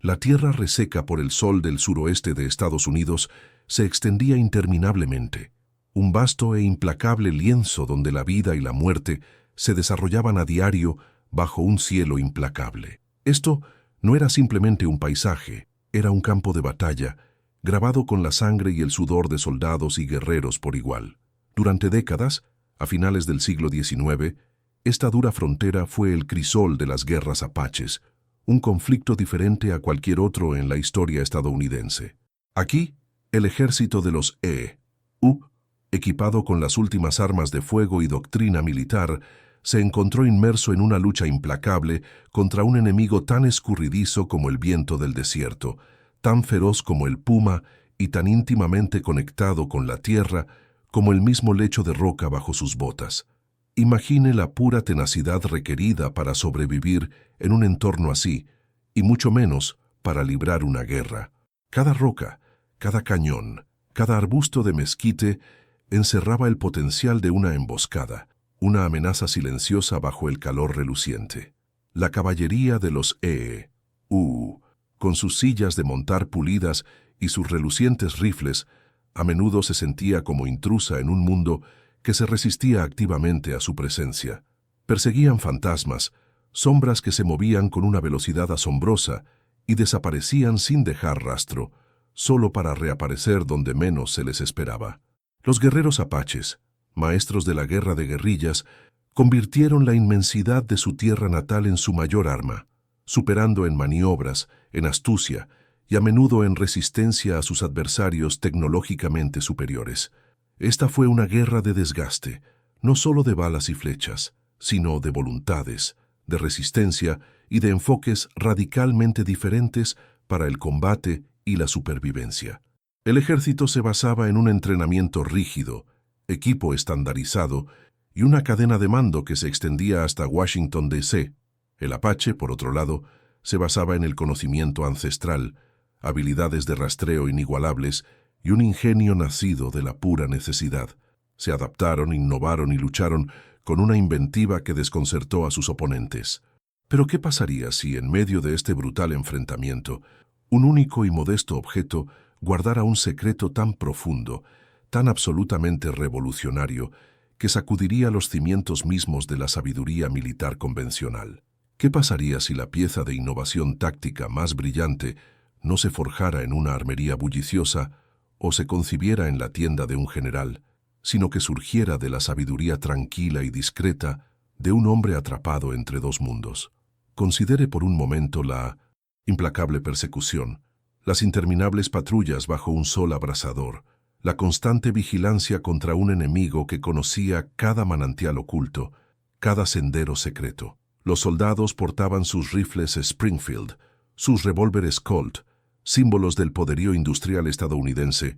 La tierra reseca por el sol del suroeste de Estados Unidos se extendía interminablemente, un vasto e implacable lienzo donde la vida y la muerte se desarrollaban a diario bajo un cielo implacable. Esto no era simplemente un paisaje, era un campo de batalla, grabado con la sangre y el sudor de soldados y guerreros por igual. Durante décadas, a finales del siglo XIX, esta dura frontera fue el crisol de las guerras apaches, un conflicto diferente a cualquier otro en la historia estadounidense. Aquí, el ejército de los E.U., equipado con las últimas armas de fuego y doctrina militar, se encontró inmerso en una lucha implacable contra un enemigo tan escurridizo como el viento del desierto, tan feroz como el puma y tan íntimamente conectado con la tierra como el mismo lecho de roca bajo sus botas. Imagine la pura tenacidad requerida para sobrevivir en un entorno así, y mucho menos para librar una guerra. Cada roca, cada cañón, cada arbusto de mezquite encerraba el potencial de una emboscada, una amenaza silenciosa bajo el calor reluciente. La caballería de los E.U., con sus sillas de montar pulidas y sus relucientes rifles, a menudo se sentía como intrusa en un mundo que se resistía activamente a su presencia. Perseguían fantasmas, sombras que se movían con una velocidad asombrosa y desaparecían sin dejar rastro, solo para reaparecer donde menos se les esperaba. Los guerreros apaches, maestros de la guerra de guerrillas, convirtieron la inmensidad de su tierra natal en su mayor arma, superando en maniobras, en astucia y a menudo en resistencia a sus adversarios tecnológicamente superiores. Esta fue una guerra de desgaste, no solo de balas y flechas, sino de voluntades, de resistencia y de enfoques radicalmente diferentes para el combate y la supervivencia. El ejército se basaba en un entrenamiento rígido, equipo estandarizado y una cadena de mando que se extendía hasta Washington, D.C. El apache, por otro lado, se basaba en el conocimiento ancestral, habilidades de rastreo inigualables y un ingenio nacido de la pura necesidad. Se adaptaron, innovaron y lucharon con una inventiva que desconcertó a sus oponentes. Pero ¿qué pasaría si, en medio de este brutal enfrentamiento, un único y modesto objeto guardara un secreto tan profundo, tan absolutamente revolucionario, que sacudiría los cimientos mismos de la sabiduría militar convencional? ¿Qué pasaría si la pieza de innovación táctica más brillante no se forjara en una armería bulliciosa o se concibiera en la tienda de un general, sino que surgiera de la sabiduría tranquila y discreta de un hombre atrapado entre dos mundos? Considere por un momento la implacable persecución, las interminables patrullas bajo un sol abrasador, la constante vigilancia contra un enemigo que conocía cada manantial oculto, cada sendero secreto. Los soldados portaban sus rifles Springfield, sus revólveres Colt, símbolos del poderío industrial estadounidense,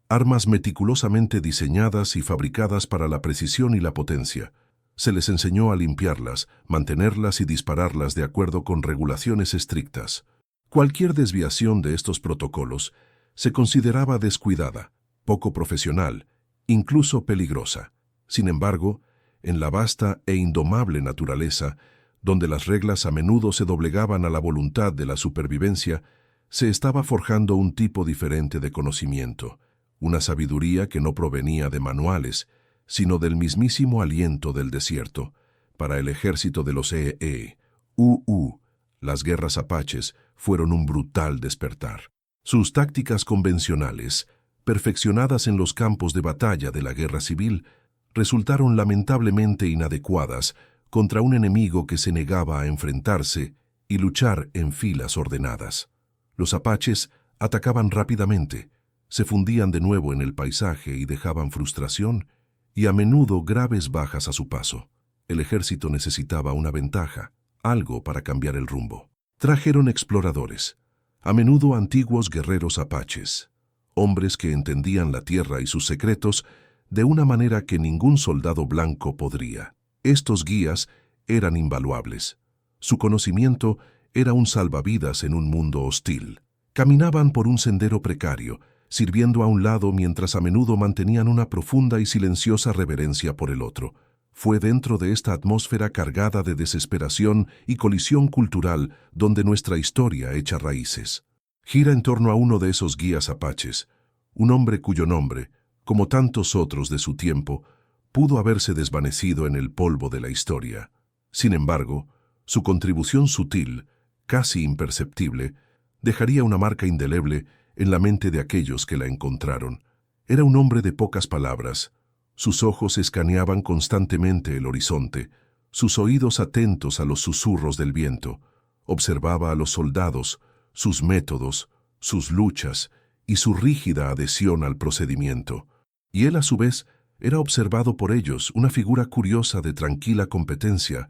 armas meticulosamente diseñadas y fabricadas para la precisión y la potencia. Se les enseñó a limpiarlas, mantenerlas y dispararlas de acuerdo con regulaciones estrictas. Cualquier desviación de estos protocolos se consideraba descuidada, poco profesional, incluso peligrosa. Sin embargo, en la vasta e indomable naturaleza, donde las reglas a menudo se doblegaban a la voluntad de la supervivencia, se estaba forjando un tipo diferente de conocimiento, una sabiduría que no provenía de manuales, sino del mismísimo aliento del desierto. Para el ejército de los E.U., las guerras apaches fueron un brutal despertar. Sus tácticas convencionales, perfeccionadas en los campos de batalla de la guerra civil, resultaron lamentablemente inadecuadas contra un enemigo que se negaba a enfrentarse y luchar en filas ordenadas. Los apaches atacaban rápidamente, se fundían de nuevo en el paisaje y dejaban frustración y a menudo graves bajas a su paso. El ejército necesitaba una ventaja, algo para cambiar el rumbo. Trajeron exploradores, a menudo antiguos guerreros apaches, hombres que entendían la tierra y sus secretos de una manera que ningún soldado blanco podría. Estos guías eran invaluables. Su conocimiento era un salvavidas en un mundo hostil. Caminaban por un sendero precario, sirviendo a un lado mientras a menudo mantenían una profunda y silenciosa reverencia por el otro. Fue dentro de esta atmósfera cargada de desesperación y colisión cultural donde nuestra historia echa raíces. Gira en torno a uno de esos guías apaches, un hombre cuyo nombre, como tantos otros de su tiempo, pudo haberse desvanecido en el polvo de la historia. Sin embargo, su contribución sutil, casi imperceptible, dejaría una marca indeleble en la mente de aquellos que la encontraron. Era un hombre de pocas palabras. Sus ojos escaneaban constantemente el horizonte, sus oídos atentos a los susurros del viento. Observaba a los soldados, sus métodos, sus luchas y su rígida adhesión al procedimiento. Y él, a su vez, era observado por ellos, una figura curiosa de tranquila competencia,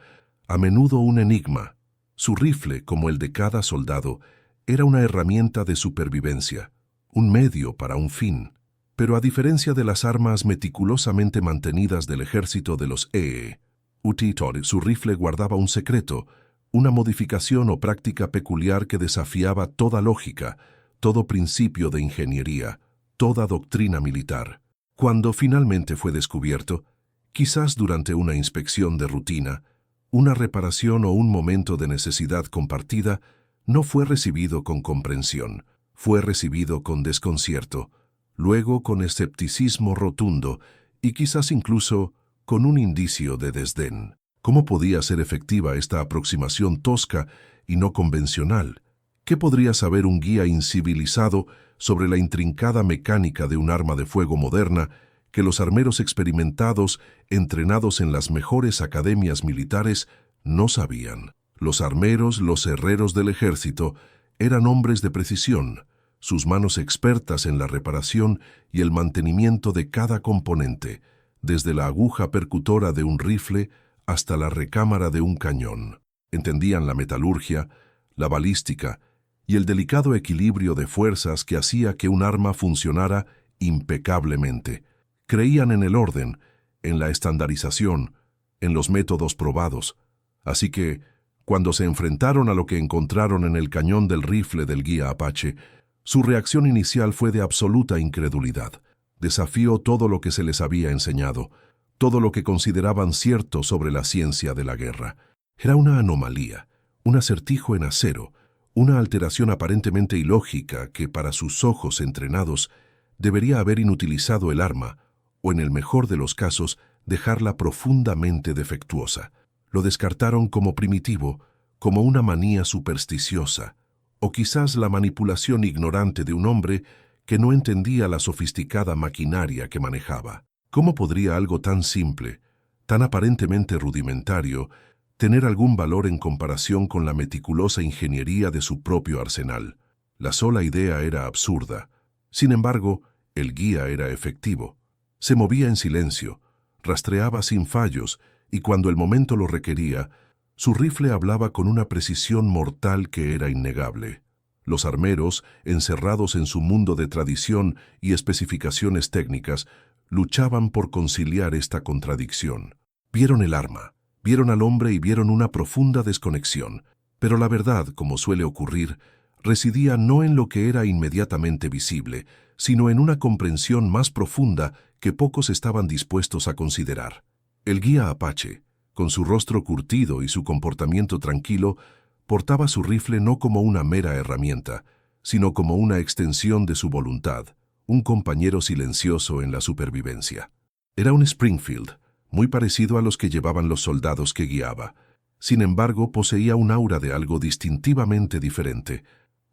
a menudo un enigma. Su rifle, como el de cada soldado, era una herramienta de supervivencia, un medio para un fin. Pero a diferencia de las armas meticulosamente mantenidas del ejército de los Utitor, su rifle guardaba un secreto, una modificación o práctica peculiar que desafiaba toda lógica, todo principio de ingeniería, toda doctrina militar. Cuando finalmente fue descubierto, quizás durante una inspección de rutina, una reparación o un momento de necesidad compartida, no fue recibido con comprensión, fue recibido con desconcierto, luego con escepticismo rotundo y quizás incluso con un indicio de desdén. ¿Cómo podía ser efectiva esta aproximación tosca y no convencional? ¿Qué podría saber un guía incivilizado sobre la intrincada mecánica de un arma de fuego moderna que los armeros experimentados, entrenados en las mejores academias militares, no sabían? Los armeros, los herreros del ejército, eran hombres de precisión, sus manos expertas en la reparación y el mantenimiento de cada componente, desde la aguja percutora de un rifle hasta la recámara de un cañón. Entendían la metalurgia, la balística y el delicado equilibrio de fuerzas que hacía que un arma funcionara impecablemente. Creían en el orden, en la estandarización, en los métodos probados. Así que, cuando se enfrentaron a lo que encontraron en el cañón del rifle del guía Apache, su reacción inicial fue de absoluta incredulidad. Desafió todo lo que se les había enseñado, todo lo que consideraban cierto sobre la ciencia de la guerra. Era una anomalía, un acertijo en acero, una alteración aparentemente ilógica que, para sus ojos entrenados, debería haber inutilizado el arma, o en el mejor de los casos, dejarla profundamente defectuosa. Lo descartaron como primitivo, como una manía supersticiosa, o quizás la manipulación ignorante de un hombre que no entendía la sofisticada maquinaria que manejaba. ¿Cómo podría algo tan simple, tan aparentemente rudimentario, tener algún valor en comparación con la meticulosa ingeniería de su propio arsenal? La sola idea era absurda. Sin embargo, el guía era efectivo. Se movía en silencio, rastreaba sin fallos, y cuando el momento lo requería, su rifle hablaba con una precisión mortal que era innegable. Los armeros, encerrados en su mundo de tradición y especificaciones técnicas, luchaban por conciliar esta contradicción. Vieron el arma, vieron al hombre y vieron una profunda desconexión, pero la verdad, como suele ocurrir, residía no en lo que era inmediatamente visible, sino en una comprensión más profunda que pocos estaban dispuestos a considerar. El guía Apache, con su rostro curtido y su comportamiento tranquilo, portaba su rifle no como una mera herramienta, sino como una extensión de su voluntad, un compañero silencioso en la supervivencia. Era un Springfield, muy parecido a los que llevaban los soldados que guiaba. Sin embargo, poseía un aura de algo distintivamente diferente.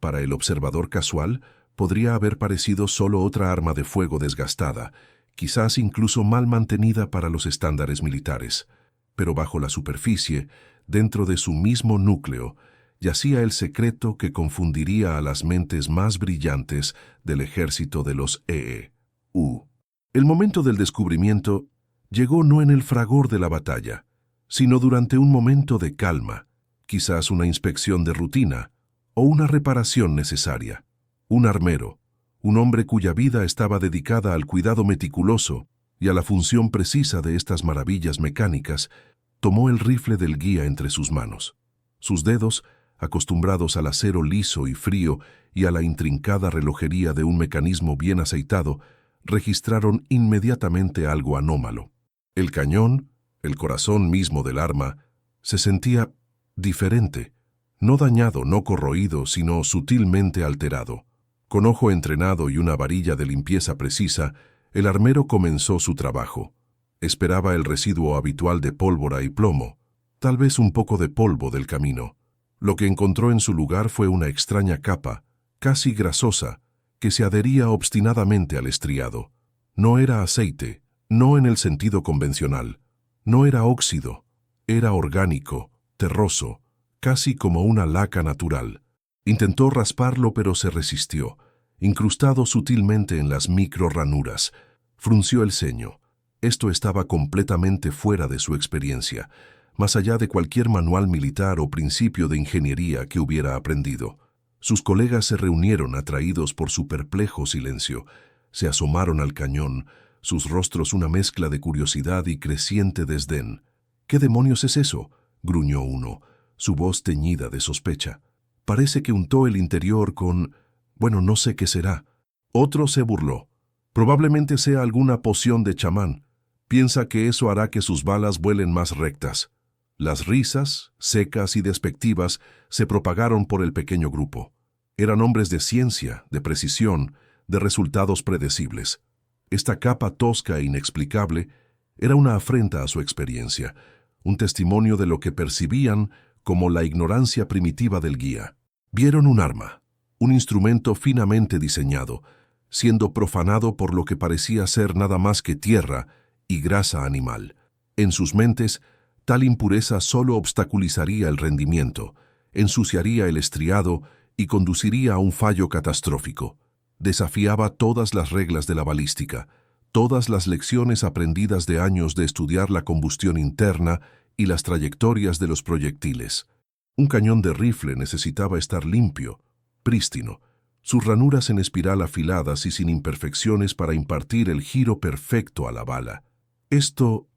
Para el observador casual, podría haber parecido solo otra arma de fuego desgastada, quizás incluso mal mantenida para los estándares militares. Pero bajo la superficie, dentro de su mismo núcleo, yacía el secreto que confundiría a las mentes más brillantes del ejército de los EU. El momento del descubrimiento llegó no en el fragor de la batalla, sino durante un momento de calma, quizás una inspección de rutina o una reparación necesaria. Un armero, un hombre cuya vida estaba dedicada al cuidado meticuloso y a la función precisa de estas maravillas mecánicas, tomó el rifle del guía entre sus manos. Sus dedos, acostumbrados al acero liso y frío y a la intrincada relojería de un mecanismo bien aceitado, registraron inmediatamente algo anómalo. El cañón, El corazón mismo del arma se sentía diferente, no dañado, no corroído, sino sutilmente alterado. Con ojo entrenado y una varilla de limpieza precisa, el armero comenzó su trabajo. Esperaba el residuo habitual de pólvora y plomo, tal vez un poco de polvo del camino. Lo que encontró en su lugar fue una extraña capa, casi grasosa, que se adhería obstinadamente al estriado. No era aceite, no en el sentido convencional. No era óxido, era orgánico, terroso, casi como una laca natural. Intentó rasparlo, pero se resistió, incrustado sutilmente en las micro ranuras. Frunció el ceño. Esto estaba completamente fuera de su experiencia, más allá de cualquier manual militar o principio de ingeniería que hubiera aprendido. Sus colegas se reunieron atraídos por su perplejo silencio. Se asomaron al cañón, sus rostros una mezcla de curiosidad y creciente desdén. «¿Qué demonios es eso?», gruñó uno, su voz teñida de sospecha. «Parece que untó el interior con... bueno, no sé qué será». Otro se burló. «Probablemente sea alguna poción de chamán. Piensa que eso hará que sus balas vuelen más rectas». Las risas, secas y despectivas, se propagaron por el pequeño grupo. Eran hombres de ciencia, de precisión, de resultados predecibles. Esta capa tosca e inexplicable era una afrenta a su experiencia, un testimonio de lo que percibían como la ignorancia primitiva del guía. Vieron un arma, un instrumento finamente diseñado, siendo profanado por lo que parecía ser nada más que tierra y grasa animal. En sus mentes, tal impureza solo obstaculizaría el rendimiento, ensuciaría el estriado y conduciría a un fallo catastrófico. Desafiaba todas las reglas de la balística, todas las lecciones aprendidas de años de estudiar la combustión interna y las trayectorias de los proyectiles. Un cañón de rifle necesitaba estar limpio, prístino, sus ranuras en espiral afiladas y sin imperfecciones para impartir el giro perfecto a la bala. Esto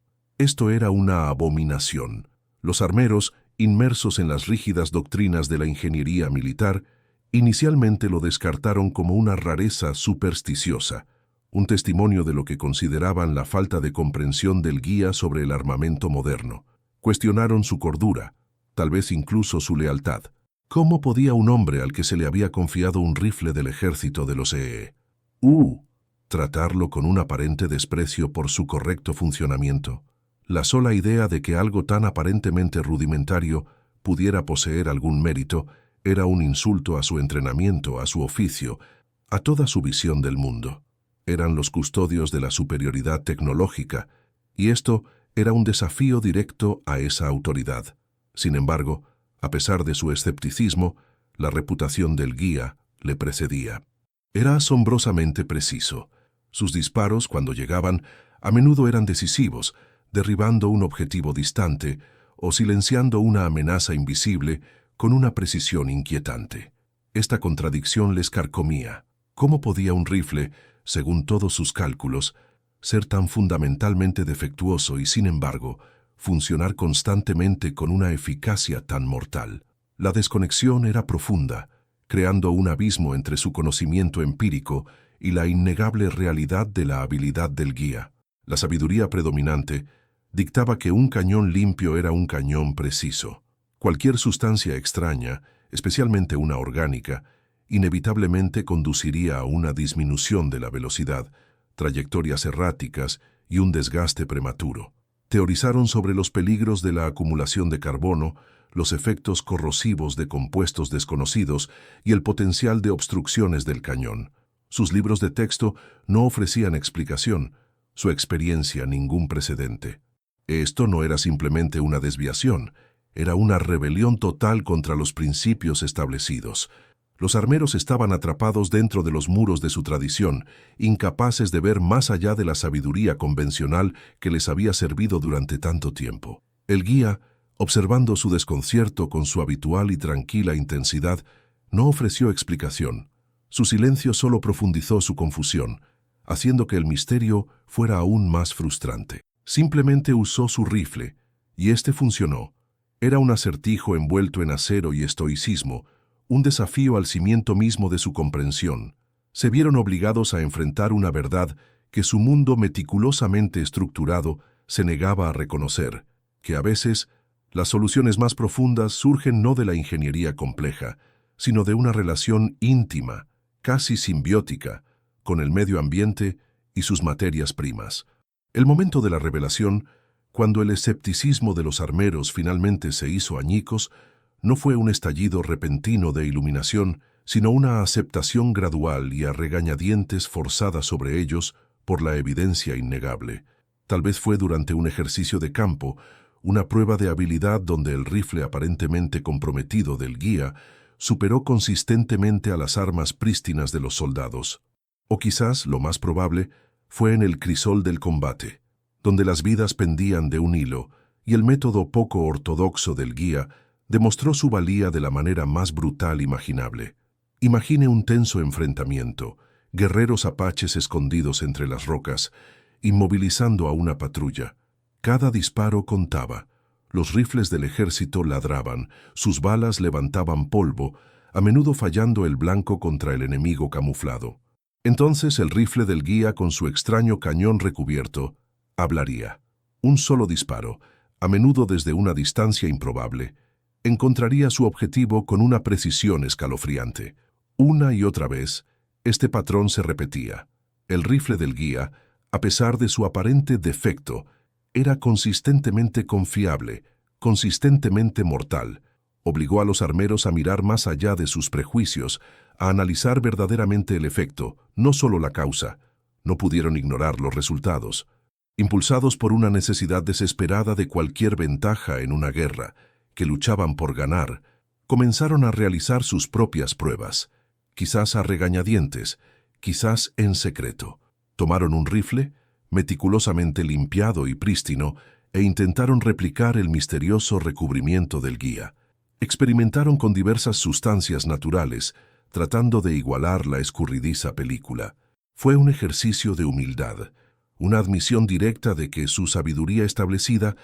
era una abominación. Los armeros, inmersos en las rígidas doctrinas de la ingeniería militar, inicialmente lo descartaron como una rareza supersticiosa, un testimonio de lo que consideraban la falta de comprensión del guía sobre el armamento moderno. Cuestionaron su cordura, tal vez incluso su lealtad. ¿Cómo podía un hombre al que se le había confiado un rifle del ejército de los tratarlo con un aparente desprecio por su correcto funcionamiento? La sola idea de que algo tan aparentemente rudimentario pudiera poseer algún mérito era un insulto a su entrenamiento, a su oficio, a toda su visión del mundo. Eran los custodios de la superioridad tecnológica, y esto era un desafío directo a esa autoridad. Sin embargo, a pesar de su escepticismo, la reputación del guía le precedía. Era asombrosamente preciso. Sus disparos, cuando llegaban, a menudo eran decisivos, derribando un objetivo distante o silenciando una amenaza invisible con una precisión inquietante. Esta contradicción les carcomía. ¿Cómo podía un rifle, según todos sus cálculos, ser tan fundamentalmente defectuoso y, sin embargo, funcionar constantemente con una eficacia tan mortal? La desconexión era profunda, creando un abismo entre su conocimiento empírico y la innegable realidad de la habilidad del guía. La sabiduría predominante dictaba que un cañón limpio era un cañón preciso. Cualquier sustancia extraña, especialmente una orgánica, inevitablemente conduciría a una disminución de la velocidad, trayectorias erráticas y un desgaste prematuro. Teorizaron sobre los peligros de la acumulación de carbono, los efectos corrosivos de compuestos desconocidos y el potencial de obstrucciones del cañón. Sus libros de texto no ofrecían explicación, su experiencia ningún precedente. Esto no era simplemente una desviación, era una rebelión total contra los principios establecidos. Los armeros estaban atrapados dentro de los muros de su tradición, incapaces de ver más allá de la sabiduría convencional que les había servido durante tanto tiempo. El guía, observando su desconcierto con su habitual y tranquila intensidad, no ofreció explicación. Su silencio solo profundizó su confusión, haciendo que el misterio fuera aún más frustrante. Simplemente usó su rifle, y este funcionó. Era un acertijo envuelto en acero y estoicismo, un desafío al cimiento mismo de su comprensión. Se vieron obligados a enfrentar una verdad que su mundo meticulosamente estructurado se negaba a reconocer que a veces las soluciones más profundas surgen no de la ingeniería compleja, sino de una relación íntima, casi simbiótica, con el medio ambiente y sus materias primas. El momento de la revelación, cuando el escepticismo de los armeros finalmente se hizo añicos, no fue un estallido repentino de iluminación, sino una aceptación gradual y a regañadientes forzada sobre ellos por la evidencia innegable. Tal vez fue durante un ejercicio de campo, una prueba de habilidad donde el rifle aparentemente comprometido del guía superó consistentemente a las armas prístinas de los soldados. O quizás, lo más probable, fue en el crisol del combate, donde las vidas pendían de un hilo, y el método poco ortodoxo del guía demostró su valía de la manera más brutal imaginable. Imagine un tenso enfrentamiento, guerreros apaches escondidos entre las rocas, inmovilizando a una patrulla. Cada disparo contaba. Los rifles del ejército ladraban, sus balas levantaban polvo, a menudo fallando el blanco contra el enemigo camuflado. Entonces el rifle del guía con su extraño cañón recubierto hablaría. Un solo disparo, a menudo desde una distancia improbable, encontraría su objetivo con una precisión escalofriante. Una y otra vez, este patrón se repetía. El rifle del guía, a pesar de su aparente defecto, era consistentemente confiable, consistentemente mortal. Obligó a los armeros a mirar más allá de sus prejuicios, a analizar verdaderamente el efecto, no solo la causa. No pudieron ignorar los resultados. Impulsados por una necesidad desesperada de cualquier ventaja en una guerra, que luchaban por ganar, comenzaron a realizar sus propias pruebas, quizás a regañadientes, quizás en secreto. Tomaron un rifle, meticulosamente limpiado y prístino, e intentaron replicar el misterioso recubrimiento del guía. Experimentaron con diversas sustancias naturales, tratando de igualar la escurridiza película. Fue un ejercicio de humildad, una admisión directa de que su sabiduría establecida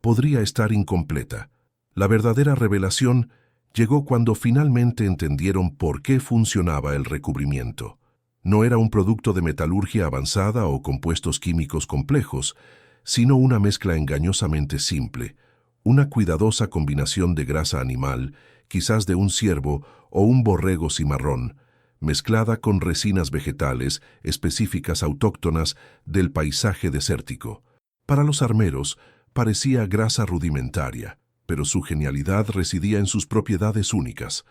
podría estar incompleta. La verdadera revelación llegó cuando finalmente entendieron por qué funcionaba el recubrimiento. No era un producto de metalurgia avanzada o compuestos químicos complejos, sino una mezcla engañosamente simple, una cuidadosa combinación de grasa animal, quizás de un ciervo o un borrego cimarrón, mezclada con resinas vegetales específicas autóctonas del paisaje desértico. Para los armeros, parecía grasa rudimentaria, pero su genialidad residía en sus propiedades únicas.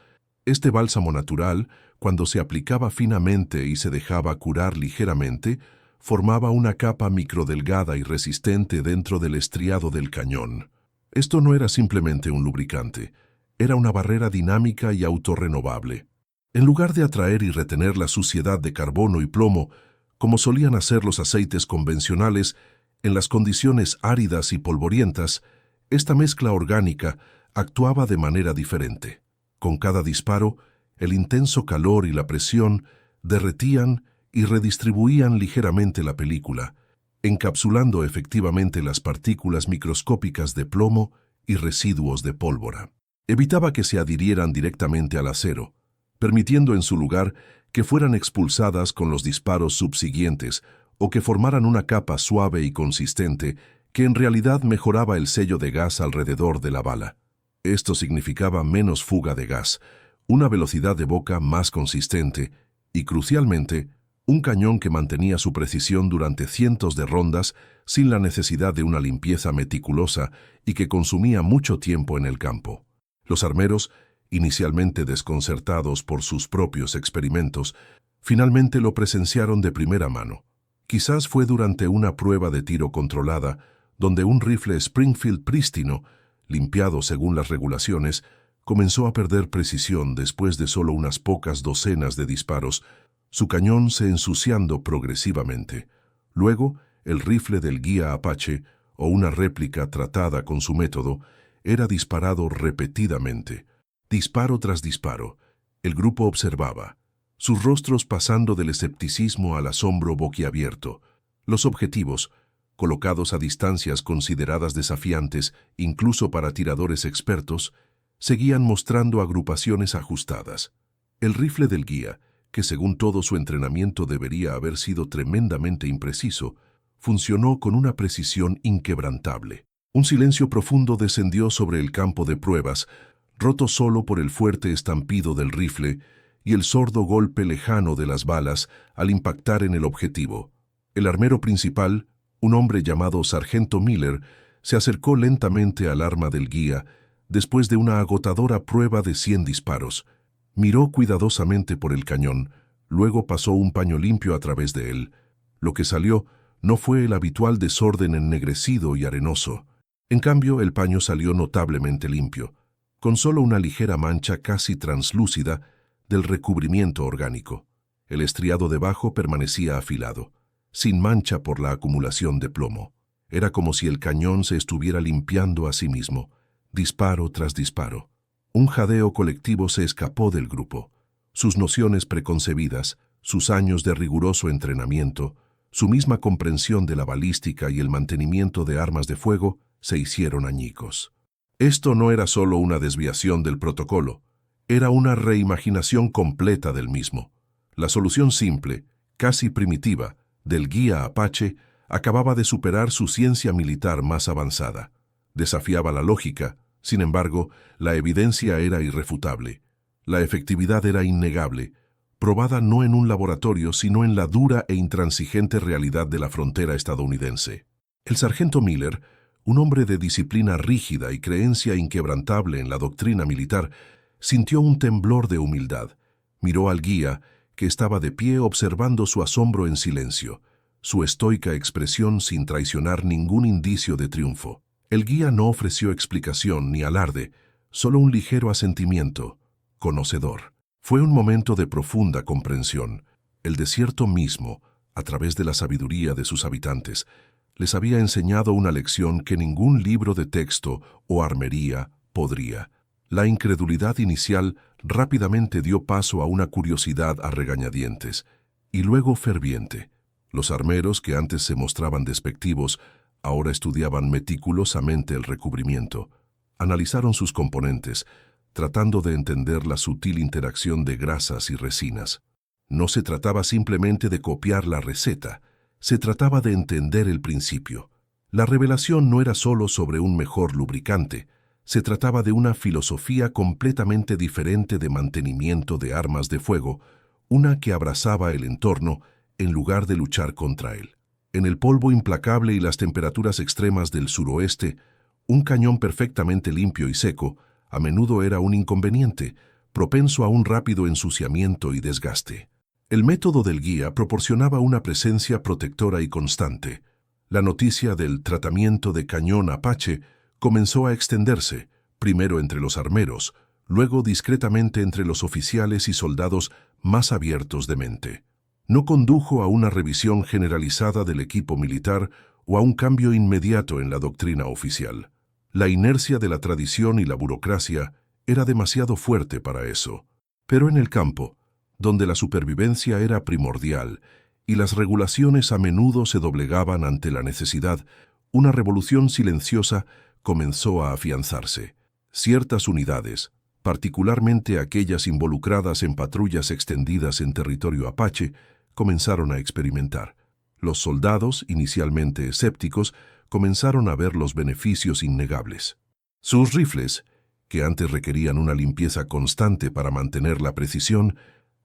Este bálsamo natural, cuando se aplicaba finamente y se dejaba curar ligeramente, formaba una capa microdelgada y resistente dentro del estriado del cañón. Esto no era simplemente un lubricante, era una barrera dinámica y autorrenovable. En lugar de atraer y retener la suciedad de carbono y plomo, como solían hacer los aceites convencionales, en las condiciones áridas y polvorientas, esta mezcla orgánica actuaba de manera diferente. Con cada disparo, el intenso calor y la presión derretían y redistribuían ligeramente la película, encapsulando efectivamente las partículas microscópicas de plomo y residuos de pólvora. Evitaba que se adhirieran directamente al acero, permitiendo en su lugar que fueran expulsadas con los disparos subsiguientes o que formaran una capa suave y consistente que en realidad mejoraba el sello de gas alrededor de la bala. Esto significaba menos fuga de gas, una velocidad de boca más consistente y, crucialmente, un cañón que mantenía su precisión durante cientos de rondas sin la necesidad de una limpieza meticulosa y que consumía mucho tiempo en el campo. Los armeros, inicialmente desconcertados por sus propios experimentos, finalmente lo presenciaron de primera mano. Quizás fue durante una prueba de tiro controlada, donde un rifle Springfield prístino, limpiado según las regulaciones, comenzó a perder precisión después de solo unas pocas docenas de disparos, su cañón se ensuciando progresivamente. Luego, el rifle del guía Apache, o una réplica tratada con su método, era disparado repetidamente. Disparo tras disparo, el grupo observaba, sus rostros pasando del escepticismo al asombro boquiabierto. Los objetivos, colocados a distancias consideradas desafiantes incluso para tiradores expertos, seguían mostrando agrupaciones ajustadas. El rifle del guía, que según todo su entrenamiento debería haber sido tremendamente impreciso, funcionó con una precisión inquebrantable. Un silencio profundo descendió sobre el campo de pruebas, roto solo por el fuerte estampido del rifle y el sordo golpe lejano de las balas al impactar en el objetivo. El armero principal, un hombre llamado Sargento Miller, se acercó lentamente al arma del guía después de una agotadora prueba de 100 disparos. Miró cuidadosamente por el cañón, luego pasó un paño limpio a través de él. Lo que salió no fue el habitual desorden ennegrecido y arenoso. En cambio, el paño salió notablemente limpio, con solo una ligera mancha casi translúcida del recubrimiento orgánico. El estriado debajo permanecía afilado, sin mancha por la acumulación de plomo. Era como si el cañón se estuviera limpiando a sí mismo, disparo tras disparo. Un jadeo colectivo se escapó del grupo. Sus nociones preconcebidas, sus años de riguroso entrenamiento, su misma comprensión de la balística y el mantenimiento de armas de fuego se hicieron añicos. Esto no era solo una desviación del protocolo, era una reimaginación completa del mismo. La solución simple, casi primitiva, del guía Apache acababa de superar su ciencia militar más avanzada. Desafiaba la lógica, sin embargo, la evidencia era irrefutable. La efectividad era innegable, probada no en un laboratorio, sino en la dura e intransigente realidad de la frontera estadounidense. El sargento Miller, un hombre de disciplina rígida y creencia inquebrantable en la doctrina militar, sintió un temblor de humildad. Miró al guía, que estaba de pie observando su asombro en silencio, su estoica expresión sin traicionar ningún indicio de triunfo. El guía no ofreció explicación ni alarde, solo un ligero asentimiento, conocedor. Fue un momento de profunda comprensión. El desierto mismo, a través de la sabiduría de sus habitantes, les había enseñado una lección que ningún libro de texto o armería podría. La incredulidad inicial rápidamente dio paso a una curiosidad a regañadientes, y luego ferviente. Los armeros, que antes se mostraban despectivos, ahora estudiaban meticulosamente el recubrimiento. Analizaron sus componentes, tratando de entender la sutil interacción de grasas y resinas. No se trataba simplemente de copiar la receta, se trataba de entender el principio. La revelación no era solo sobre un mejor lubricante, se trataba de una filosofía completamente diferente de mantenimiento de armas de fuego, una que abrazaba el entorno en lugar de luchar contra él. En el polvo implacable y las temperaturas extremas del suroeste, un cañón perfectamente limpio y seco a menudo era un inconveniente, propenso a un rápido ensuciamiento y desgaste. El método del guía proporcionaba una presencia protectora y constante. La noticia del tratamiento de cañón Apache comenzó a extenderse, primero entre los armeros, luego discretamente entre los oficiales y soldados más abiertos de mente. No condujo a una revisión generalizada del equipo militar o a un cambio inmediato en la doctrina oficial. La inercia de la tradición y la burocracia era demasiado fuerte para eso. Pero en el campo, donde la supervivencia era primordial y las regulaciones a menudo se doblegaban ante la necesidad, una revolución silenciosa comenzó a afianzarse. Ciertas unidades, particularmente aquellas involucradas en patrullas extendidas en territorio Apache, comenzaron a experimentar. Los soldados, inicialmente escépticos, comenzaron a ver los beneficios innegables. Sus rifles, que antes requerían una limpieza constante para mantener la precisión,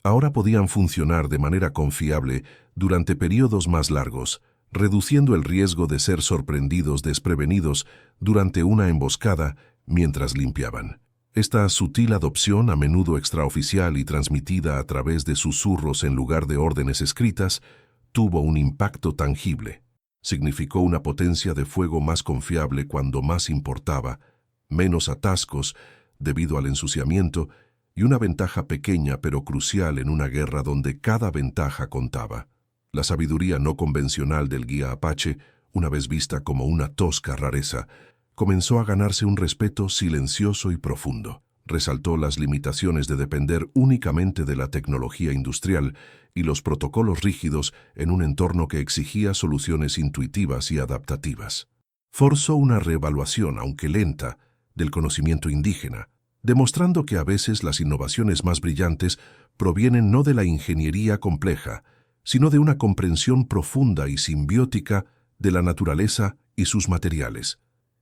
ahora podían funcionar de manera confiable durante periodos más largos, reduciendo el riesgo de ser sorprendidos desprevenidos durante una emboscada mientras limpiaban. Esta sutil adopción, a menudo extraoficial y transmitida a través de susurros en lugar de órdenes escritas, tuvo un impacto tangible. Significó una potencia de fuego más confiable cuando más importaba, menos atascos debido al ensuciamiento y una ventaja pequeña pero crucial en una guerra donde cada ventaja contaba. La sabiduría no convencional del guía Apache, una vez vista como una tosca rareza, comenzó a ganarse un respeto silencioso y profundo. Resaltó las limitaciones de depender únicamente de la tecnología industrial y los protocolos rígidos en un entorno que exigía soluciones intuitivas y adaptativas. Forzó una reevaluación, aunque lenta, del conocimiento indígena, demostrando que a veces las innovaciones más brillantes provienen no de la ingeniería compleja, sino de una comprensión profunda y simbiótica de la naturaleza y sus materiales.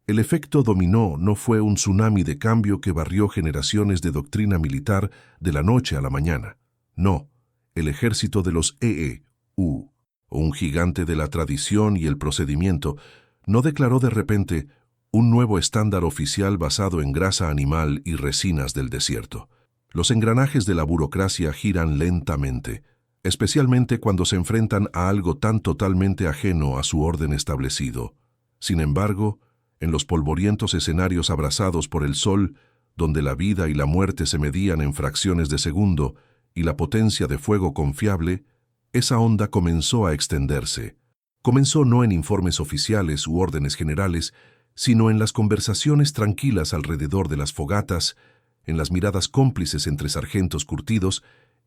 El efecto dominó no fue un tsunami de cambio que barrió generaciones de doctrina militar de la noche a la mañana. No, el ejército de los EEU, un gigante de la tradición y el procedimiento, no declaró de repente un nuevo estándar oficial basado en grasa animal y resinas del desierto. Los engranajes de la burocracia giran lentamente, especialmente cuando se enfrentan a algo tan totalmente ajeno a su orden establecido. Sin embargo, en los polvorientos escenarios abrasados por el sol, donde la vida y la muerte se medían en fracciones de segundo y la potencia de fuego confiable, esa onda comenzó a extenderse. Comenzó no en informes oficiales u órdenes generales, sino en las conversaciones tranquilas alrededor de las fogatas, en las miradas cómplices entre sargentos curtidos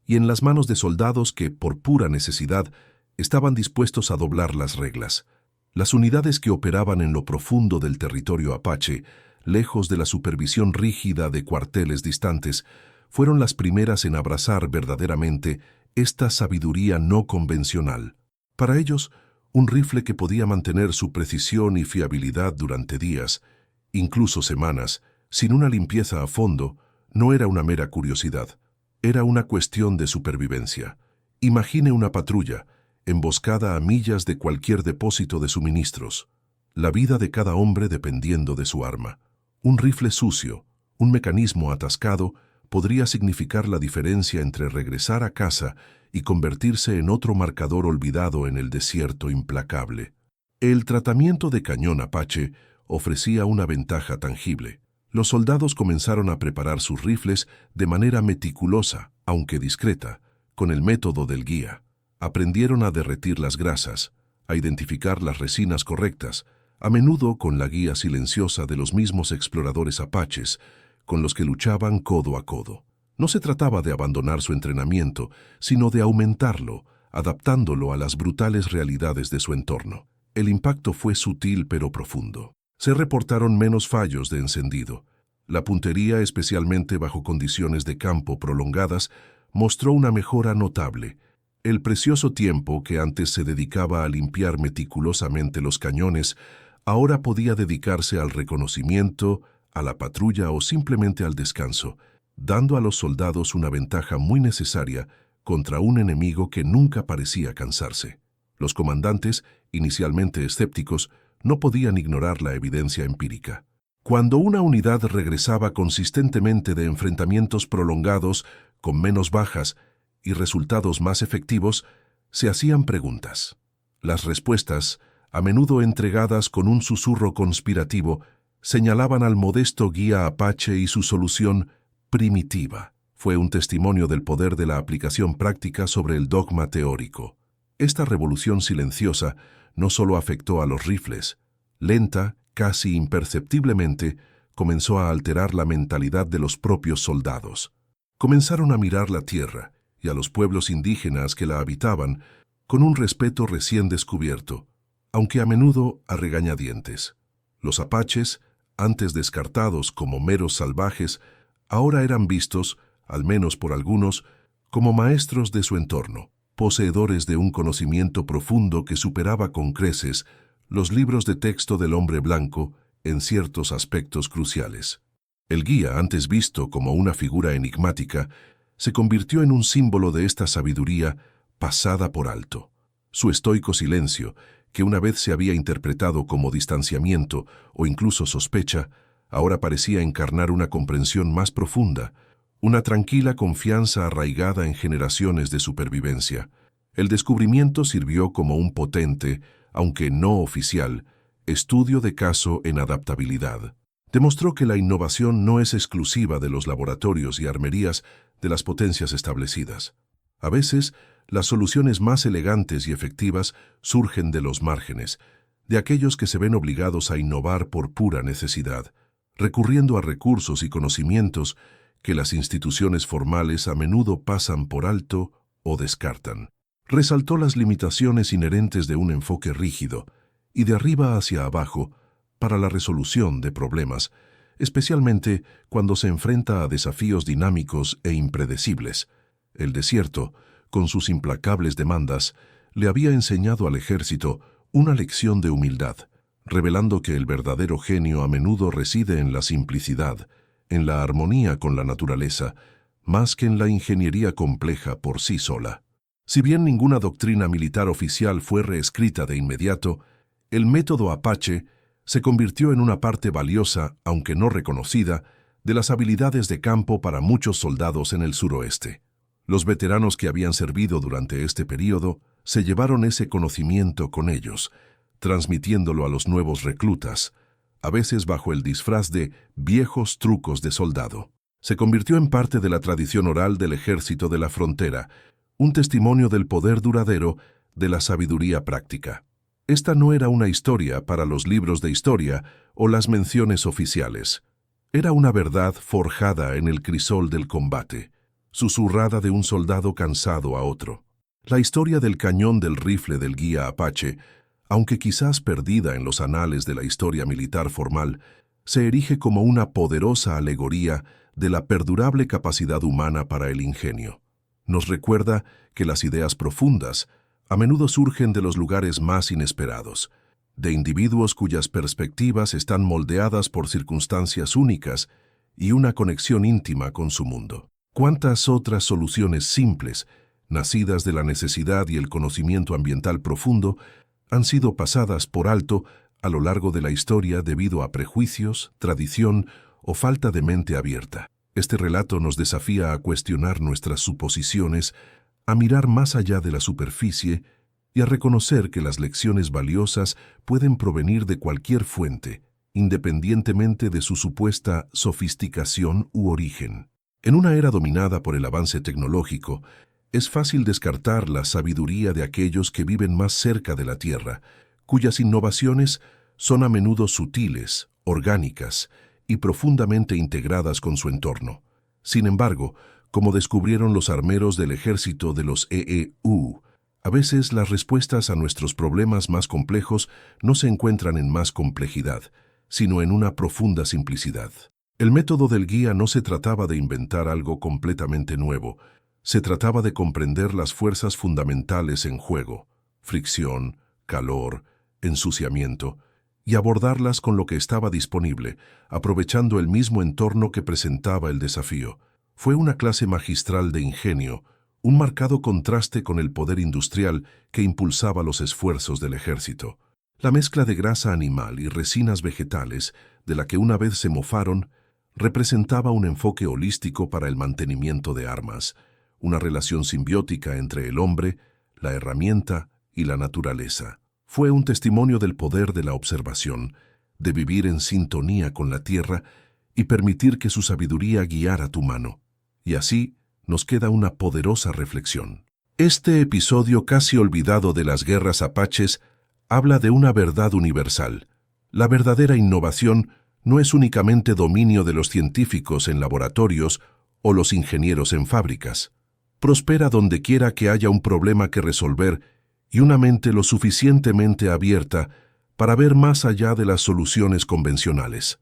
y en las manos de soldados que, por pura necesidad, estaban dispuestos a doblar las reglas. Las unidades que operaban en lo profundo del territorio apache, lejos de la supervisión rígida de cuarteles distantes, fueron las primeras en abrazar verdaderamente esta sabiduría no convencional. Para ellos, un rifle que podía mantener su precisión y fiabilidad durante días, incluso semanas, sin una limpieza a fondo, no era una mera curiosidad, era una cuestión de supervivencia. Imagine una patrulla, emboscada a millas de cualquier depósito de suministros, la vida de cada hombre dependiendo de su arma. Un rifle sucio, un mecanismo atascado, podría significar la diferencia entre regresar a casa y convertirse en otro marcador olvidado en el desierto implacable. El tratamiento de cañón Apache ofrecía una ventaja tangible. Los soldados comenzaron a preparar sus rifles de manera meticulosa, aunque discreta, con el método del guía. Aprendieron a derretir las grasas, a identificar las resinas correctas, a menudo con la guía silenciosa de los mismos exploradores apaches, con los que luchaban codo a codo. No se trataba de abandonar su entrenamiento, sino de aumentarlo, adaptándolo a las brutales realidades de su entorno. El impacto fue sutil pero profundo. Se reportaron menos fallos de encendido. La puntería, especialmente bajo condiciones de campo prolongadas, mostró una mejora notable. El precioso tiempo que antes se dedicaba a limpiar meticulosamente los cañones, ahora podía dedicarse al reconocimiento, a la patrulla o simplemente al descanso, dando a los soldados una ventaja muy necesaria contra un enemigo que nunca parecía cansarse. Los comandantes, inicialmente escépticos, no podían ignorar la evidencia empírica. Cuando una unidad regresaba consistentemente de enfrentamientos prolongados, con menos bajas y resultados más efectivos, se hacían preguntas. Las respuestas, a menudo entregadas con un susurro conspirativo, señalaban al modesto guía apache y su solución primitiva. Fue un testimonio del poder de la aplicación práctica sobre el dogma teórico. Esta revolución silenciosa no solo afectó a los rifles, lenta, casi imperceptiblemente, comenzó a alterar la mentalidad de los propios soldados. Comenzaron a mirar la tierra y a los pueblos indígenas que la habitaban con un respeto recién descubierto, aunque a menudo a regañadientes. Los apaches, antes descartados como meros salvajes, ahora eran vistos, al menos por algunos, como maestros de su entorno, poseedores de un conocimiento profundo que superaba con creces los libros de texto del hombre blanco en ciertos aspectos cruciales. El guía, antes visto como una figura enigmática, se convirtió en un símbolo de esta sabiduría pasada por alto. Su estoico silencio, que una vez se había interpretado como distanciamiento o incluso sospecha, ahora parecía encarnar una comprensión más profunda, una tranquila confianza arraigada en generaciones de supervivencia. El descubrimiento sirvió como un potente, aunque no oficial, estudio de caso en adaptabilidad. Demostró que la innovación no es exclusiva de los laboratorios y armerías de las potencias establecidas. A veces, las soluciones más elegantes y efectivas surgen de los márgenes, de aquellos que se ven obligados a innovar por pura necesidad, recurriendo a recursos y conocimientos que las instituciones formales a menudo pasan por alto o descartan. Resaltó las limitaciones inherentes de un enfoque rígido y de arriba hacia abajo para la resolución de problemas, especialmente cuando se enfrenta a desafíos dinámicos e impredecibles. El desierto, con sus implacables demandas, le había enseñado al ejército Una lección de humildad, revelando que el verdadero genio a menudo reside en la simplicidad, en la armonía con la naturaleza, más que en la ingeniería compleja por sí sola. Si bien ninguna doctrina militar oficial fue reescrita de inmediato, el método Apache se convirtió en una parte valiosa, aunque no reconocida, de las habilidades de campo para muchos soldados en el suroeste. Los veteranos que habían servido durante este período se llevaron ese conocimiento con ellos, transmitiéndolo a los nuevos reclutas, a veces bajo el disfraz de viejos trucos de soldado. Se convirtió en parte de la tradición oral del ejército de la frontera, un testimonio del poder duradero de la sabiduría práctica. Esta no era una historia para los libros de historia o las menciones oficiales. Era una verdad forjada en el crisol del combate, susurrada de un soldado cansado a otro. La historia del cañón del rifle del guía Apache, aunque quizás perdida en los anales de la historia militar formal, se erige como una poderosa alegoría de la perdurable capacidad humana para el ingenio. Nos recuerda que las ideas profundas a menudo surgen de los lugares más inesperados, de individuos cuyas perspectivas están moldeadas por circunstancias únicas y una conexión íntima con su mundo. ¿Cuántas otras soluciones simples, nacidas de la necesidad y el conocimiento ambiental profundo, han sido pasadas por alto a lo largo de la historia debido a prejuicios, tradición o falta de mente abierta? Este relato nos desafía a cuestionar nuestras suposiciones, a mirar más allá de la superficie y a reconocer que las lecciones valiosas pueden provenir de cualquier fuente, independientemente de su supuesta sofisticación u origen. En una era dominada por el avance tecnológico, es fácil descartar la sabiduría de aquellos que viven más cerca de la Tierra, cuyas innovaciones son a menudo sutiles, orgánicas y profundamente integradas con su entorno. Sin embargo, como descubrieron los armeros del ejército de los EEU, a veces las respuestas a nuestros problemas más complejos no se encuentran en más complejidad, sino en una profunda simplicidad. El método del guía no se trataba de inventar algo completamente nuevo, se trataba de comprender las fuerzas fundamentales en juego, fricción, calor, ensuciamiento, y abordarlas con lo que estaba disponible, aprovechando el mismo entorno que presentaba el desafío. Fue una clase magistral de ingenio, un marcado contraste con el poder industrial que impulsaba los esfuerzos del ejército. La mezcla de grasa animal y resinas vegetales, de la que una vez se mofaron, representaba un enfoque holístico para el mantenimiento de armas, una relación simbiótica entre el hombre, la herramienta y la naturaleza. Fue un testimonio del poder de la observación, de vivir en sintonía con la tierra y permitir que su sabiduría guiara tu mano. Y así nos queda una poderosa reflexión. Este episodio casi olvidado de las guerras apaches habla de una verdad universal. La verdadera innovación no es únicamente dominio de los científicos en laboratorios o los ingenieros en fábricas. Prospera donde quiera que haya un problema que resolver y una mente lo suficientemente abierta para ver más allá de las soluciones convencionales.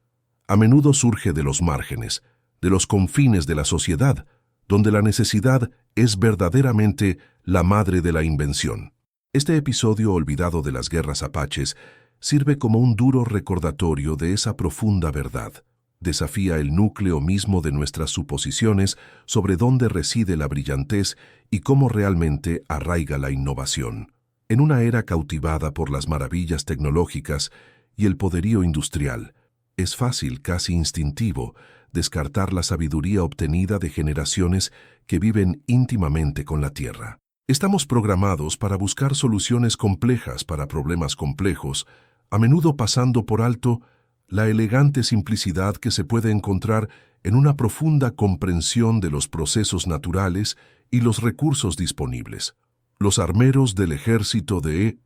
A menudo surge de los márgenes, de los confines de la sociedad, donde la necesidad es verdaderamente la madre de la invención. Este episodio olvidado de las guerras apaches sirve como un duro recordatorio de esa profunda verdad. Desafía el núcleo mismo de nuestras suposiciones sobre dónde reside la brillantez y cómo realmente arraiga la innovación. En una era cautivada por las maravillas tecnológicas y el poderío industrial, es fácil, casi instintivo, descartar la sabiduría obtenida de generaciones que viven íntimamente con la Tierra. Estamos programados para buscar soluciones complejas para problemas complejos, a menudo pasando por alto la elegante simplicidad que se puede encontrar en una profunda comprensión de los procesos naturales y los recursos disponibles. Los armeros del ejército de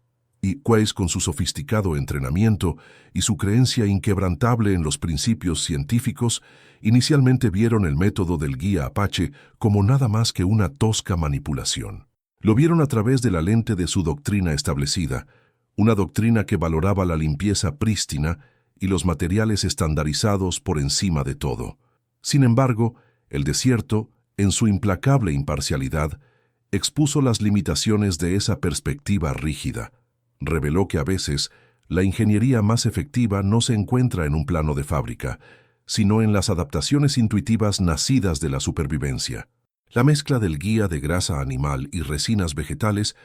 Quays, con su sofisticado entrenamiento y su creencia inquebrantable en los principios científicos, inicialmente vieron el método del guía Apache como nada más que una tosca manipulación. Lo vieron a través de la lente de su doctrina establecida, una doctrina que valoraba la limpieza prístina y los materiales estandarizados por encima de todo. Sin embargo, el desierto, en su implacable imparcialidad, expuso las limitaciones de esa perspectiva rígida. Reveló que a veces la ingeniería más efectiva no se encuentra en un plano de fábrica, sino en las adaptaciones intuitivas nacidas de la supervivencia. La mezcla del guía de grasa animal y resinas vegetales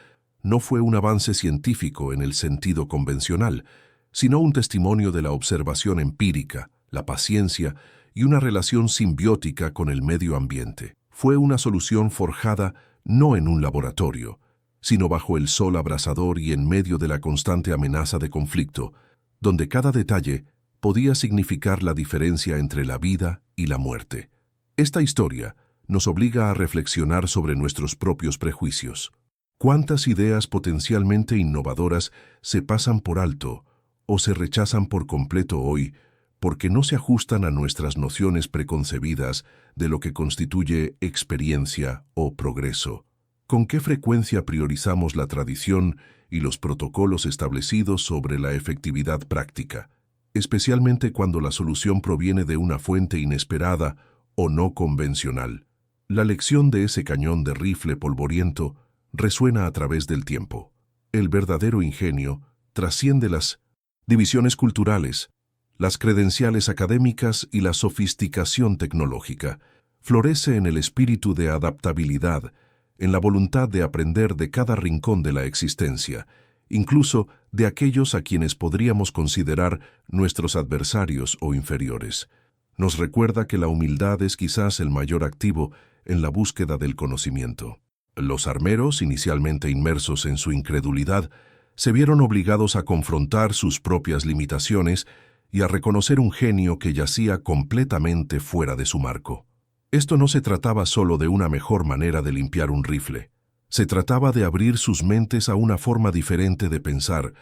no fue un avance científico en el sentido convencional, sino un testimonio de la observación empírica, la paciencia y una relación simbiótica con el medio ambiente. Fue una solución forjada no en un laboratorio, sino bajo el sol abrasador y en medio de la constante amenaza de conflicto, donde cada detalle podía significar la diferencia entre la vida y la muerte. Esta historia nos obliga a reflexionar sobre nuestros propios prejuicios. ¿Cuántas ideas potencialmente innovadoras se pasan por alto o se rechazan por completo hoy porque no se ajustan a nuestras nociones preconcebidas de lo que constituye experiencia o progreso? ¿Con qué frecuencia priorizamos la tradición y los protocolos establecidos sobre la efectividad práctica, especialmente cuando la solución proviene de una fuente inesperada o no convencional? La lección de ese cañón de rifle polvoriento resuena a través del tiempo. El verdadero ingenio trasciende las divisiones culturales, las credenciales académicas y la sofisticación tecnológica. Florece en el espíritu de adaptabilidad, en la voluntad de aprender de cada rincón de la existencia, incluso de aquellos a quienes podríamos considerar nuestros adversarios o inferiores. Nos recuerda que la humildad es quizás el mayor activo en la búsqueda del conocimiento. Los armeros, inicialmente inmersos en su incredulidad, se vieron obligados a confrontar sus propias limitaciones y a reconocer un genio que yacía completamente fuera de su marco. Esto no se trataba solo de una mejor manera de limpiar un rifle. Se trataba de abrir sus mentes a una forma diferente de pensar,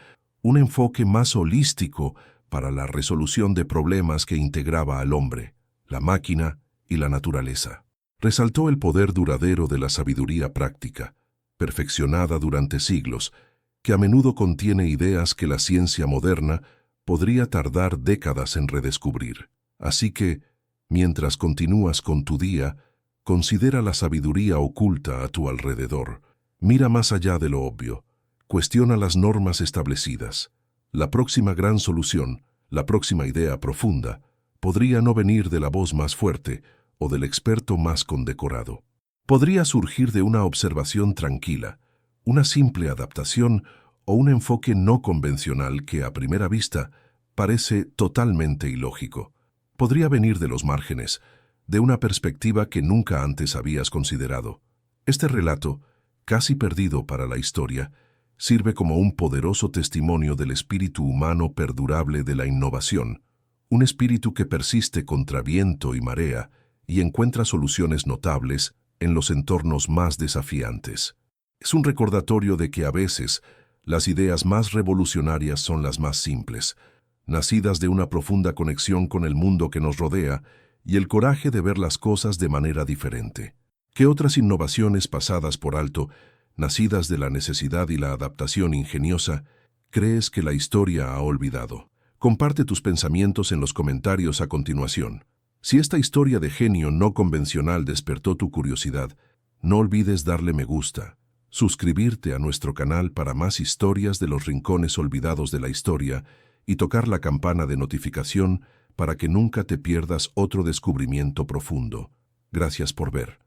un enfoque más holístico para la resolución de problemas que integraba al hombre, la máquina y la naturaleza. Resaltó el poder duradero de la sabiduría práctica, perfeccionada durante siglos, que a menudo contiene ideas que la ciencia moderna podría tardar décadas en redescubrir. Así que, mientras continúas con tu día, considera la sabiduría oculta a tu alrededor. Mira más allá de lo obvio. Cuestiona las normas establecidas. La próxima gran solución, la próxima idea profunda, podría no venir de la voz más fuerte o del experto más condecorado. Podría surgir de una observación tranquila, una simple adaptación o un enfoque no convencional que a primera vista parece totalmente ilógico. Podría venir de los márgenes, de una perspectiva que nunca antes habías considerado. Este relato, casi perdido para la historia, sirve como un poderoso testimonio del espíritu humano perdurable de la innovación, un espíritu que persiste contra viento y marea y encuentra soluciones notables en los entornos más desafiantes. Es un recordatorio de que a veces las ideas más revolucionarias son las más simples, nacidas de una profunda conexión con el mundo que nos rodea y el coraje de ver las cosas de manera diferente. ¿Qué otras innovaciones pasadas por alto, nacidas de la necesidad y la adaptación ingeniosa, crees que la historia ha olvidado? Comparte tus pensamientos en los comentarios a continuación. Si esta historia de genio no convencional despertó tu curiosidad, no olvides darle me gusta, suscribirte a nuestro canal para más historias de los rincones olvidados de la historia y tocar la campana de notificación para que nunca te pierdas otro descubrimiento profundo. Gracias por ver.